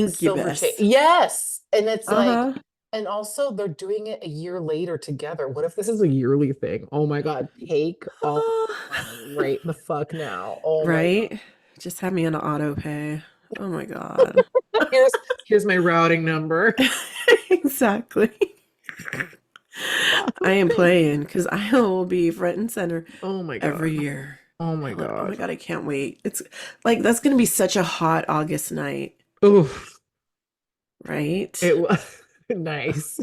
Silverchair. Incubus. Yes. And it's like, Uh-huh. and also they're doing it a year later together. What if this is a yearly thing? Oh my God. Take all money right the fuck now. Oh my God. Right? Just have me on auto pay. Oh my God. Here's my routing number. Exactly. I am playing because I will be front and center Oh my every God. year. Oh my Oh my God. God, I can't wait. It's like that's gonna be such a hot August night, Oof. right? It was nice.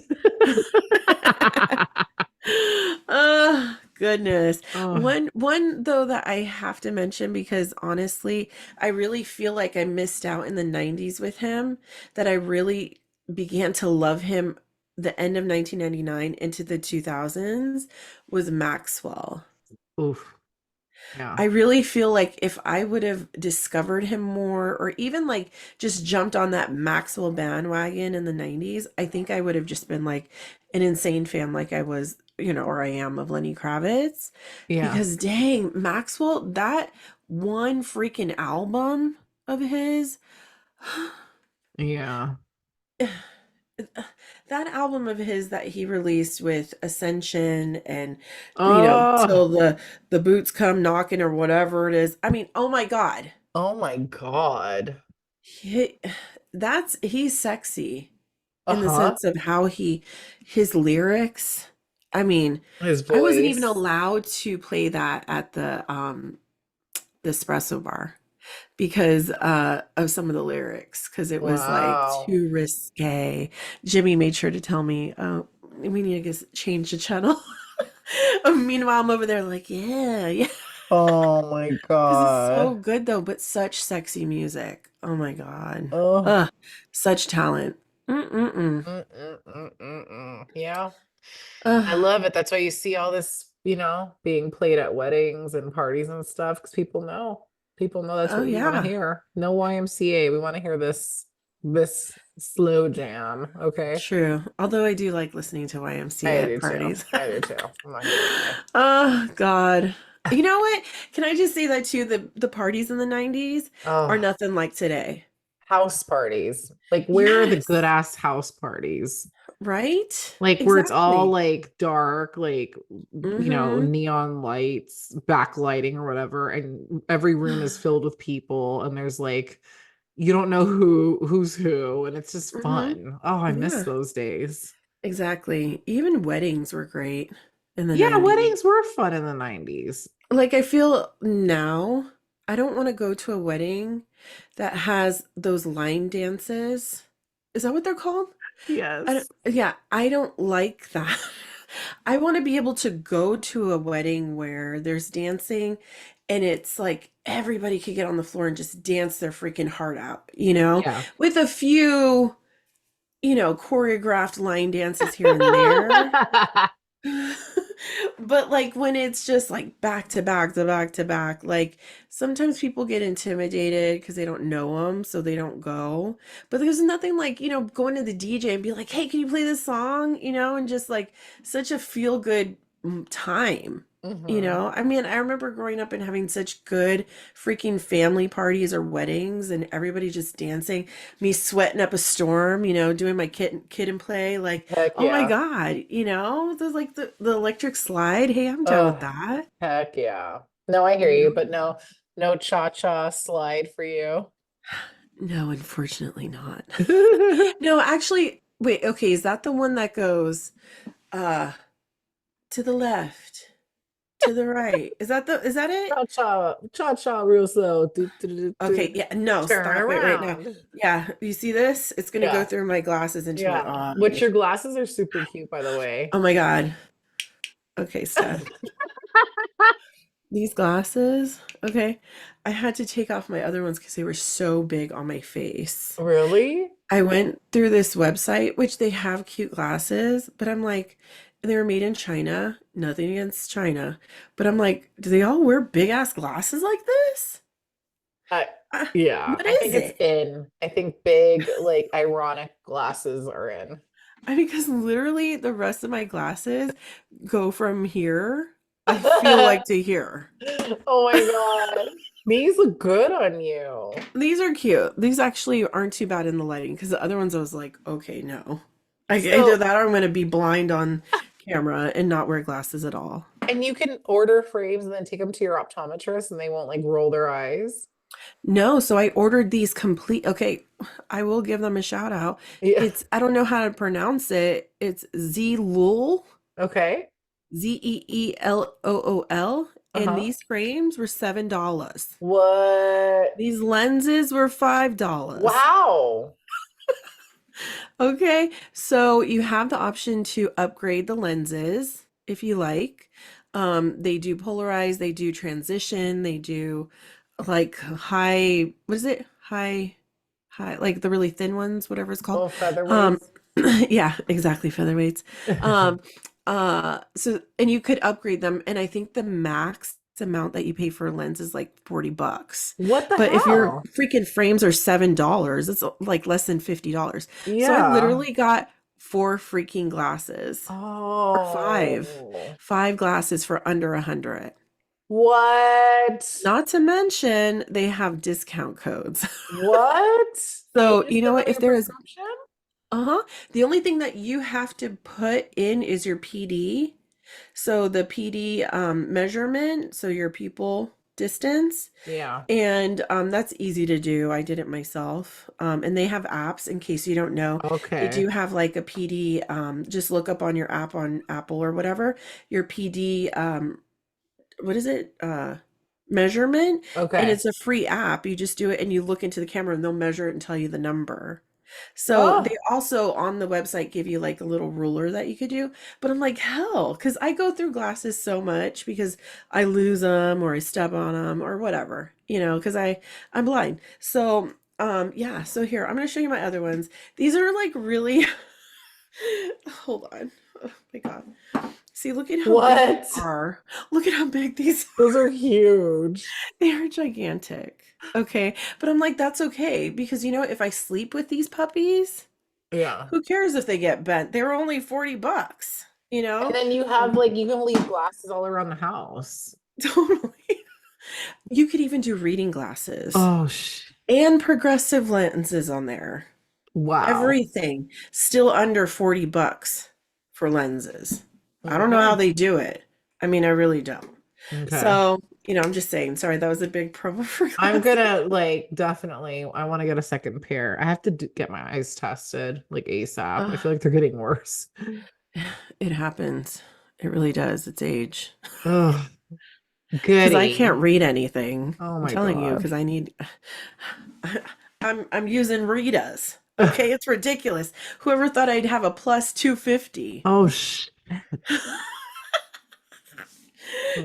Oh goodness. Oh, One though that I have to mention because honestly, I really feel like I missed out in the 90s with him, that I really began to love him the end of 1999 into the 2000s was Maxwell. oof. Yeah. I really feel like if I would have discovered him more or even like just jumped on that Maxwell bandwagon in the 90s, I think I would have just been like an insane fan like I was, or I am of Lenny Kravitz. Yeah. Because dang, Maxwell, that one freaking album of his, Yeah. that album of his that he released with Ascension and Oh, till the boots come knocking or whatever it is. I mean, oh my God. oh my God. He, he's sexy in the Uh-huh. sense of how his lyrics. I mean, His I wasn't even voice. allowed to play that at the espresso bar because of some of the lyrics because it was like Wow. too risque. Jimmy made sure to tell me, "Oh, we need to change the channel." Meanwhile, I'm over there like, yeah, yeah, Oh my because it's so God. good though, but such sexy music. Oh my God, Oh. such talent. Mm-mm-mm. Yeah. I Ugh. love it. That's why you see all this, being played at weddings and parties and stuff, because people know. People know that's Oh what we want to yeah, hear. No YMCA. We want to hear this slow jam. Okay. true. Although I do like listening to I YMCA at do too. parties. I do too. I'm not gonna lie. Oh God. You know what? Can I just say that too? The parties in the 90s are Oh, nothing like today. house parties. Like, where are the good Yes. ass house parties? Right? Like where it's all Exactly. like dark, like Mm-hmm. neon lights, backlighting or whatever, and every room is filled with people, and there's like you don't know who's who, and it's just Mm-hmm. fun. Oh, I miss Yeah, those days. exactly. Even weddings were great in the Yeah, 90s. weddings were fun in the 90s. Like I feel now I don't want to go to a wedding that has those line dances. Is that what they're called? Yes. Yeah, I don't like that. I want to be able to go to a wedding where there's dancing and it's like everybody could get on the floor and just dance their freaking heart out, Yeah. with a few, choreographed line dances here and there. But like when it's just like back to back to back to back, like sometimes people get intimidated because they don't know them, so they don't go. But there's nothing like, going to the DJ and be like, "Hey, can you play this song?" And just like such a feel good time. Hmm. I mean, I remember growing up and having such good freaking family parties or weddings and everybody just dancing, me sweating up a storm, doing my kid and play like, Heck oh my yeah. God, there's like the electric slide. Hey, I'm down with Oh, that. heck yeah. No, I hear You you, know? but no cha-cha slide for you. No, unfortunately not. No, actually, wait, okay, is that the one that goes uh to the left, to the right? Is that it? Cha cha, cha cha, real slow. Do, do, do, do, Okay, do. yeah, no, Turn stop it right now. around. Yeah, you see this? It's gonna go Yeah, through my glasses into my yeah. Which eyes. your glasses are super cute, by the way. Oh my God. Okay, Steph. These glasses, okay. I had to take off my other ones because they were so big on my face. Really? I went through this website, which they have cute glasses, but I'm like, they were made in China. Nothing against China. But I'm like, do they all wear big ass glasses like this? I, Uh, yeah, what I think is it's it? in. I think big, like ironic glasses are in. I mean, because literally the rest of my glasses go from here, I feel like to here. Oh my God. These look good on you. These are cute. These actually aren't too bad in the lighting because the other ones I was like, okay, no. Either So, that or I'm going to be blind on camera and not wear glasses at all. and you can order frames and then take them to your optometrist and they won't like roll their eyes. No, so I ordered these complete. Okay, I will give them a shout out. Yeah. I don't know how to pronounce it. It's Zelul, Okay. Zeeelool, and Uh-huh. these frames were $7. What? These lenses were $5. Wow. Okay, so you have the option to upgrade the lenses if you like. They do polarize, they do transition, they do like high, what is it? High, like the really thin ones, whatever it's called. Oh, Um, featherweights. yeah, exactly, featherweights. Um, so and you could upgrade them, and I think the max amount that you pay for a lens is like $40. What the But if your hell? freaking frames are $7, it's like less than $50. So I Yeah. literally got four freaking glasses or five, Oh. five glasses for under 100. What? Not to mention they have discount codes. What? You So, just you give know them what? If your there is, prescription? uh-huh, the only thing that you have to put in is your PD. So the PD measurement, so your pupil distance. Yeah. And that's easy to do. I did it myself. And they have apps in case you don't know. They Okay. do have like a PD. Just look up on your app on Apple or whatever, your PD, what is it? Measurement. And Okay. it's a free app. You just do it and you look into the camera and they'll measure it and tell you the number. So they Oh, also on the website give you like a little ruler that you could do. But I'm like, hell, because I go through glasses so much because I lose them or I step on them or whatever, because I'm blind. So yeah, so here, I'm gonna show you my other ones. These are like really hold on. Oh my God. See, look at how big they what? are. Look at how big these Those are huge. they are gigantic. Okay. But I'm like, that's okay because if I sleep with these puppies, Yeah. who cares if they get bent? They were only $40, you And know? then you have like you can leave glasses all around the house. Totally. You could even do reading glasses Oh, and progressive lenses on there. wow. Everything still under $40 for lenses. I don't know how Okay. they do it. I mean, I really don't. Okay. So, I'm just saying, sorry, that was a big promo for I'm glasses. gonna like definitely I want to get a second pair. I have to get my eyes tested like ASAP. I Ugh, feel like they're getting worse. it happens. It really does. It's age. Oh, Because I can't goody. read anything. Oh I'm my telling you, God. because I need. I'm using Rita's. Okay, it's ridiculous. Whoever thought I'd have a plus 250? Oh sh.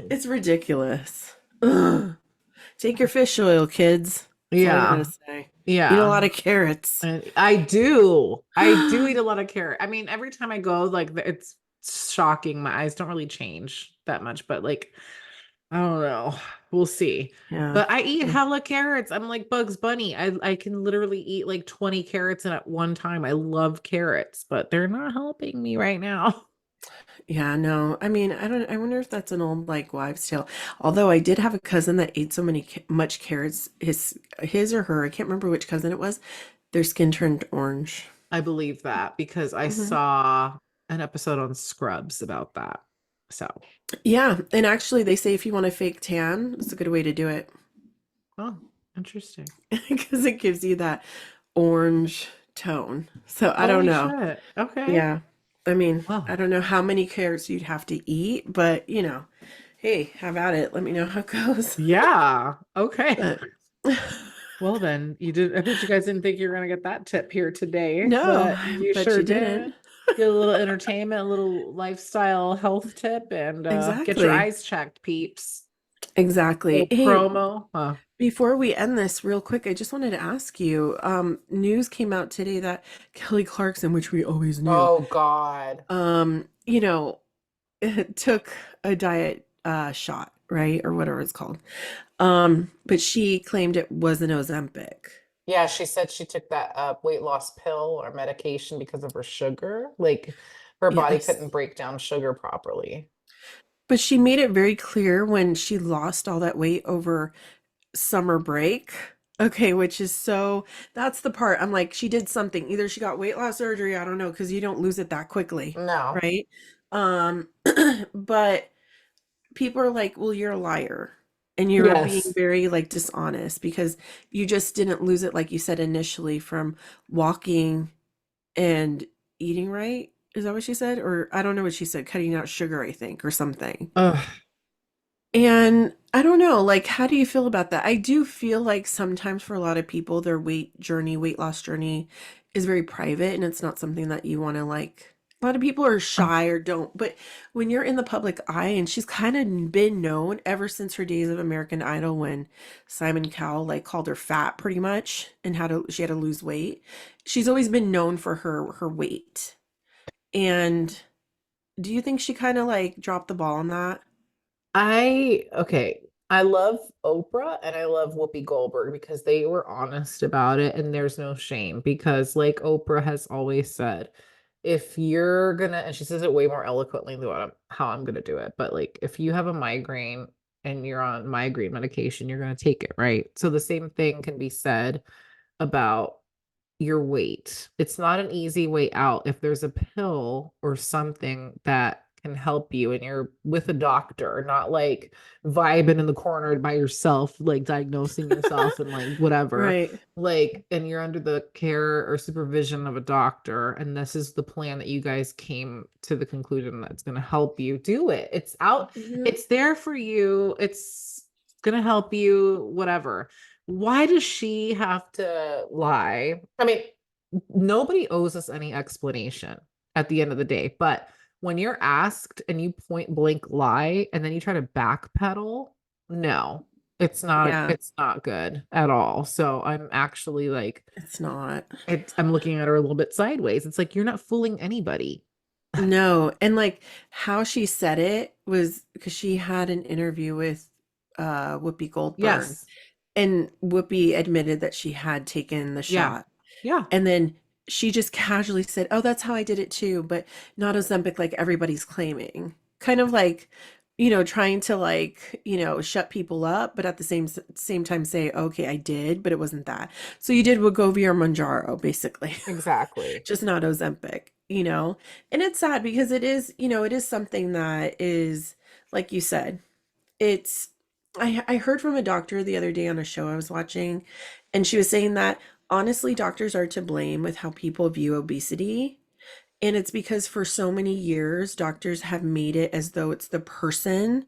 It's ridiculous. Ugh. Take your fish oil, kids. That's all I gotta Yeah. say. Eat a Yeah. lot of carrots. And I do. I do eat a lot of carrot. I mean, every time I go, like it's shocking. My eyes don't really change that much, but like I don't know. We'll see. Yeah. But I eat hella carrots. I'm like Bugs Bunny. I can literally eat like 20 carrots in at one time. I love carrots, but they're not helping me right now. Yeah, no. I mean, I wonder if that's an old like wives' tale. Although I did have a cousin that ate so much carrots, his or her, I can't remember which cousin it was, their skin turned orange. I believe that because I Hmm. saw an episode on Scrubs about that. So, Yeah, and actually they say if you want a fake tan, it's a good way to do it oh, interesting. because it gives you that orange tone. So I don't Holy know. shit. Okay. Yeah. I mean, I Well, don't know how many carrots you'd have to eat, but hey, have at it. Let me know how it goes. yeah. Okay. But Well, then you did. I bet you guys didn't think you were going to get that tip here today, no, but I you bet sure you didn't. did. Get a little entertainment, a little lifestyle health tip, and get your Exactly. eyes checked, peeps. Exactly. Little Hey, promo. before we end this real quick, I just wanted to ask you, news came out today that Kelly Clarkson, which we always knew, Oh God. um, you know, took a diet shot, right? Or whatever it's called. But she claimed it was an Ozempic. Yeah, she said she took that weight loss pill or medication because of her sugar. Like her body Yes. couldn't break down sugar properly. But she made it very clear when she lost all that weight over summer break. Okay, which is that's the part I'm like, she did something. Either she got weight loss surgery, I don't know, because you don't lose it that quickly, No. right? Um, but people are like, well, you're a liar. And you're being Yes. very like dishonest because you just didn't lose it, like you said initially, from walking and eating right. Is that what she said? Or I don't know what she said, cutting out sugar, I think, or something. Ugh. And I don't know, like, how do you feel about that? I do feel like sometimes for a lot of people, their weight loss journey is very private and it's not something that you want to like. A lot of people are shy or don't, but when you're in the public eye, and she's kind of been known ever since her days of American Idol when Simon Cowell like called her fat pretty much and she had to lose weight. She's always been known for her weight. And do you think she kind of like dropped the ball on that? Okay. I love Oprah and I love Whoopi Goldberg because they were honest about it and there's no shame because like Oprah has always said, if you're gonna, and she says it way more eloquently than how I'm gonna do it, but like if you have a migraine and you're on migraine medication, you're gonna take it, right? So the same thing can be said about your weight. It's not an easy way out. If there's a pill or something that can help you and you're with a doctor, not like vibing in the corner by yourself, like diagnosing yourself and like whatever, Right. like, and you're under the care or supervision of a doctor, and this is the plan that you guys came to the conclusion that's going to help you do it. It's out, Mhm. it's there for you. It's going to help you, whatever. Why does she have to lie? I mean, nobody owes us any explanation at the end of the day, but when you're asked and you point blank lie and then you try to backpedal, no, Yeah, it's not good at all. So I'm actually like, it's not. I'm looking at her a little bit sideways. It's like you're not fooling anybody. No, and like how she said it was because she had an interview with Whoopi Goldberg, Yes. and Whoopi admitted that she had taken the Yeah. shot. Yeah. And then she just casually said, "Oh, that's how I did it too, but not Ozempic like everybody's claiming." Kind of like, trying to like, shut people up, but at the same time say, "Okay, I did, but it wasn't that." So you did Wegovy or Mounjaro, basically. Exactly. Just not Ozempic. And it's sad because it is something that is, like you said, it's I heard from a doctor the other day on a show I was watching, and she was saying that honestly, doctors are to blame with how people view obesity. And it's because for so many years, doctors have made it as though it's the person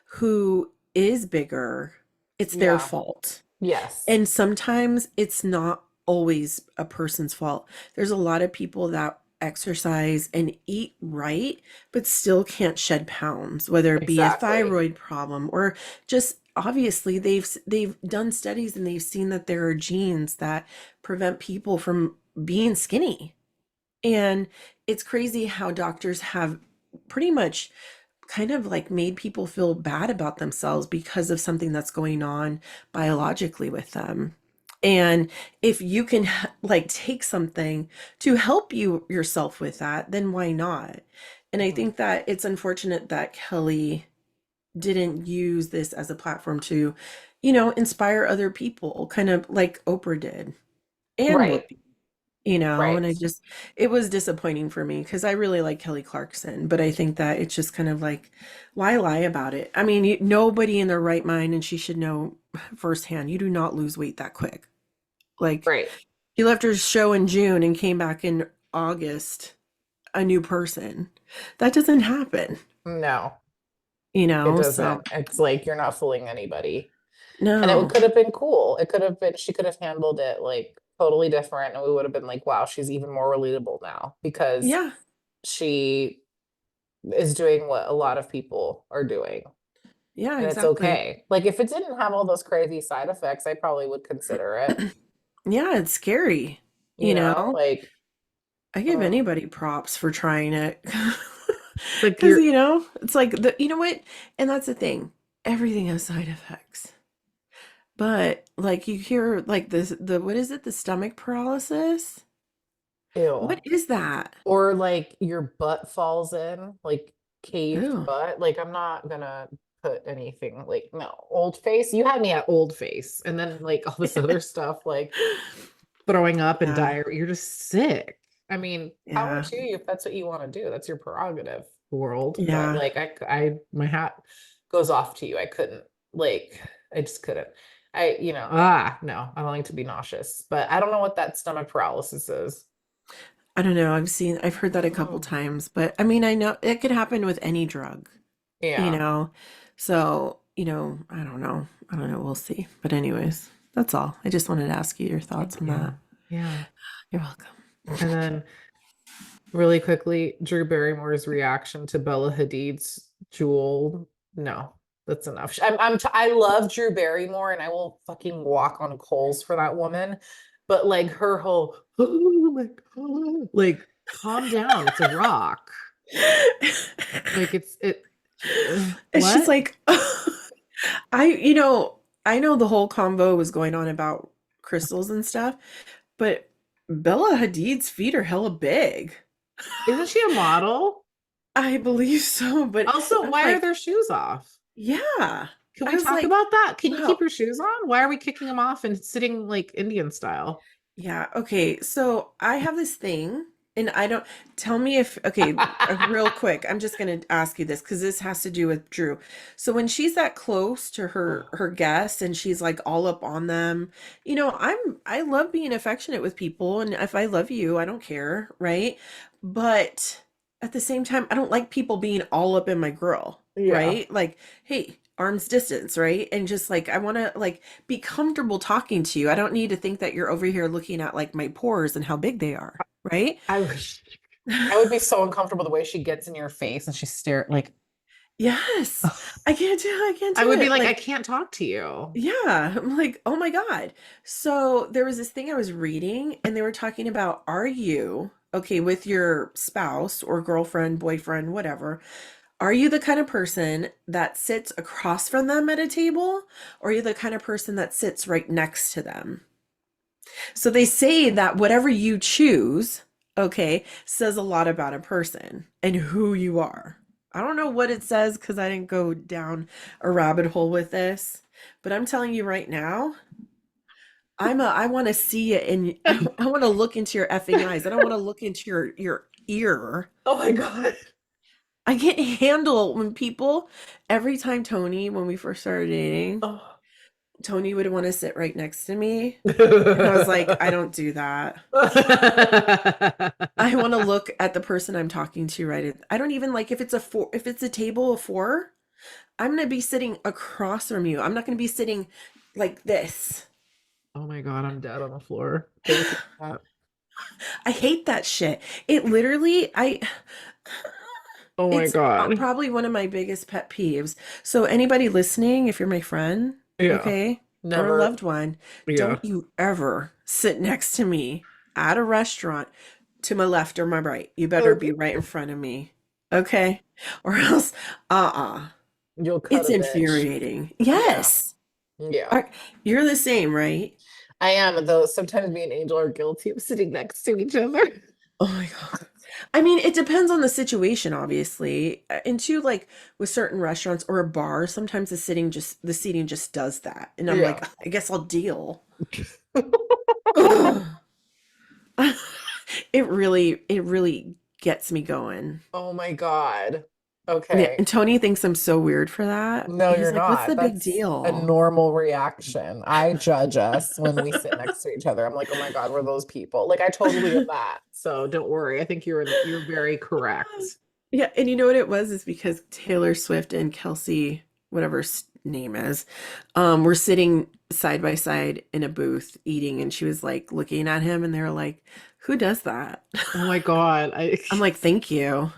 who is bigger, it's their Yeah. fault. Yes. And sometimes it's not always a person's fault. There's a lot of people that exercise and eat right, but still can't shed pounds, whether it be a Exactly. thyroid problem or just obviously they've done studies and they've seen that there are genes that prevent people from being skinny. And it's crazy how doctors have pretty much kind of like made people feel bad about themselves because of something that's going on biologically with them. And if you can like take something to help you yourself with that, then why not? And I Mhm. think that it's unfortunate that Kelly didn't use this as a platform to, inspire other people, kind of like Oprah did and Right. Whoopi, and Right. it was disappointing for me because I really like Kelly Clarkson, but I think that it's just kind of like, why lie about it? I mean, nobody in their right mind, and she should know firsthand, you do not lose weight that quick. Like, Right. she left her show in June and came back in August, a new person. That doesn't happen, No. It so doesn't. It's like you're not fooling anybody. And it no. could have been cool. It could have been, she could have handled it like totally different. And we would have been like, wow, she's even more relatable now because Yeah, she is doing what a lot of people are doing. yeah, And it's exactly. okay. Like if it didn't have all those crazy side effects, I probably would consider it, Yeah, it's scary, you know, like, I give mm, anybody props for trying it. it's like Because, you're, it's like you know what? And that's the thing. Everything has side effects. But like you hear like this, what is it? The stomach paralysis? What ew. is that? Or like your butt falls in, like caved Ew. butt. Like I'm not gonna put anything like no old face. You had me at old face, and then like all this other stuff, like throwing up and Yeah. diarrhea. You're just sick. I mean, power Yeah. to you if that's what you want to do. That's your prerogative, world. But Yeah. like my hat goes off to you. I couldn't like I just couldn't. No, I don't like to be nauseous, but I don't know what that stomach paralysis is. I don't know. I've heard that a couple Oh, times, but I mean, I know it could happen with any drug, you yeah. know? So, I don't know. I don't know. We'll see. But anyways, that's all. I just wanted to ask you your thoughts Thank on that. you. Yeah. You're welcome. And then really quickly, Drew Barrymore's reaction to Bella Hadid's Jewel. No, that's enough. I love Drew Barrymore and I will fucking walk on coals for that woman. But like her whole, oh my God, like calm down. It's a rock. Like it. It's just What? like you know, I know the whole convo was going on about crystals and stuff, but Bella Hadid's feet are hella big. Isn't she a model? I believe so, but Also, I'm why are like, their shoes off? yeah. Can I we was talk like, about that? Can you keep wow. your shoes on? Why are we kicking them off and sitting like Indian style? Yeah, okay. So I have this thing, and I don't tell me if okay, real quick. I'm just gonna ask you this because this has to do with Drew. So when she's that close to her guests and she's like all up on them, I love being affectionate with people, and if I love you, I don't care, right? But at the same time, I don't like people being all up in my grill, Yeah. right? Like, hey, arm's distance, right? And just like I want to like be comfortable talking to you. I don't need to think that you're over here looking at like my pores and how big they are, right? I wish I would be so uncomfortable the way she gets in your face and she stare like Yes. I can't I do would be it. like, I Like, can't talk to you. yeah, I'm like, oh my God. So there was this thing I was reading and they were talking about are you okay with your spouse or girlfriend, boyfriend, whatever? Are you the kind of person that sits across from them at a table, or are you the kind of person that sits right next to them? So they say that whatever you choose, okay, says a lot about a person and who you are. I don't know what it says because I didn't go down a rabbit hole with this, but I'm telling you right now, I want to see it and I want to look into your effing eyes. I don't want to look into your ear. Oh my God. I can't handle when people every time Tony, when we first started dating, Oh. Tony would want to sit right next to me. And I was like, I don't do that. I want to look at the person I'm talking to I don't even like if it's a table of four, I'm going to be sitting across from you. I'm not going to be sitting like this. Oh my God, I'm dead on the floor. Thank you for that. I hate that shit. It literally I Oh my it's God. probably one of my biggest pet peeves. So anybody listening, if you're my friend, Yeah. okay, or a Never. loved one, Yeah. don't you ever sit next to me at a restaurant to my left or my right. You better be Okay. right in front of me. Okay? Or else uh-uh. You'll cut It's a bitch. infuriating. Yeah. Yes. Yeah. Are, you're the same, right? I am, though sometimes me and Angel are guilty of sitting next to each other. Oh my God. I mean, it depends on the situation, obviously. And too, like with certain restaurants or a bar, sometimes the seating just does that. And I'm like, Yeah. I guess I'll deal. Ugh. It really gets me going. Oh my God. Yeah, Okay. and Tony thinks I'm so weird for that. No, He's you're like, "What's not. the big That's a deal?" normal reaction. I judge us when we sit next to each other. I'm like, oh my God, we're those people. Like I totally am that. So don't worry. I think you're very correct. Yeah, and you know what it was is because Taylor Swift and Kelsey, whatever name is, were sitting side by side in a booth eating, and she was like looking at him, and they were like, "Who does that?" Oh my God. I I'm like, "Thank you."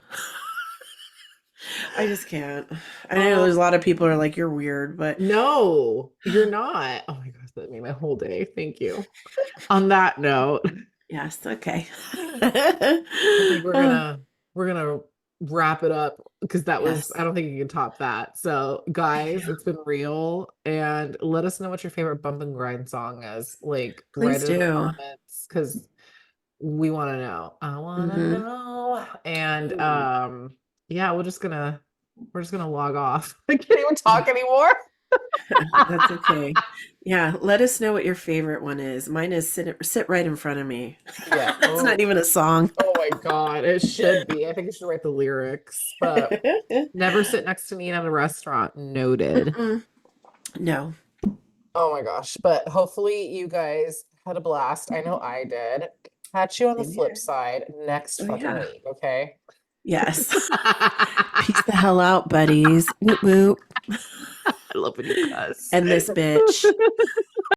I just can't. I know oh there's a lot of people who are like, "You're weird," but no, you're not. Oh my gosh, that made my whole day. Thank you. On that note, yes, okay. I think we're Uh, gonna we're gonna wrap it up because that was yes, I don't think you can top that. So I guys, know. it's been real and let us know what your favorite bump and grind song is. Like write Please it in the do. comments because we want to know. I want to Hmm. know. And yeah, we're just gonna log off. I can't even talk anymore. That's okay. Yeah, let us know what your favorite one is. Mine is sit right in front of me. Yeah. That's not Oh, even a song. oh my God. It should be. I think I should write the lyrics, but never sit next to me at a restaurant. Noted. Mm-mm. No. Oh my gosh. But hopefully you guys had a blast. I know I did. Catch you on the Same flip here. side next Oh fucking yeah. week, okay? Yes. Peace the hell out, buddies. Whoop whoop. I love when you cuss. And this bitch.